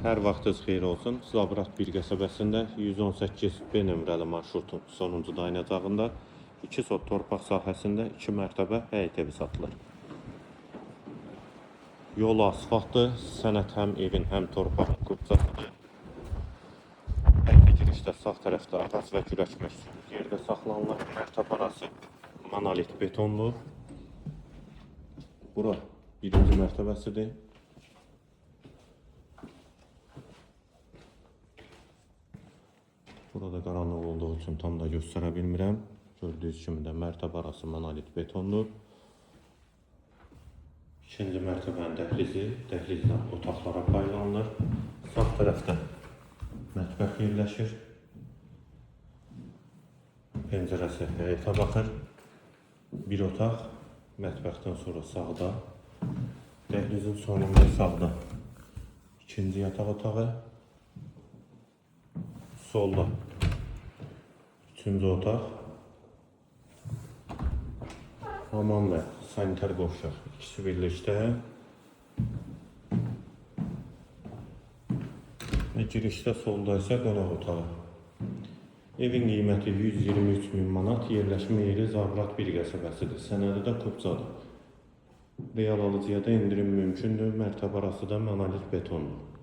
Hər vaxtınız xeyir olsun. Zabrat 1 qəsəbəsində 118B nömrəli marşrutun sonuncu dayanacağında 2 sot torpaq sahəsində 2 mərtəbə həyət evi satılır. Yol asfaltdır, sənəd həm evin, həm torpağın qubcasıdır. Həyətə girişdə sağ tərəfdə ağac və kürək məhsulü yerdə saxlanılır. Mərtəbə arası monolit betondur. Bura birinci mərtəbəsidir. Burada qaranlıq olduğu üçün tam da göstərə bilmirəm. Gördüyünüz kimi də mərtəbə arası monolit betondur. İkinci mərtəbənin dəhlizi, dəhlizdən otaqlara paylanılır. Sağ tərəfdə mətbəx yerləşir. Pəncərəsi həyətə baxır. Bir otaq, mətbəxdən sonra sağda. Dəhlizin sonunda sağda ikinci yataq otağı. Solda üçüncü otaq. Hamam və sanitar qovşaq ikisi birlikdə. Və girişdə solda isə qonaq otağı. Evin qiyməti 123 min manat, yerləşmə yeri Zabrat 1 qəsəbəsidir. Sənədi də Qubcadır. Real alıcıya da indirim mümkündür. Mərtəbə arası da monolit betondur.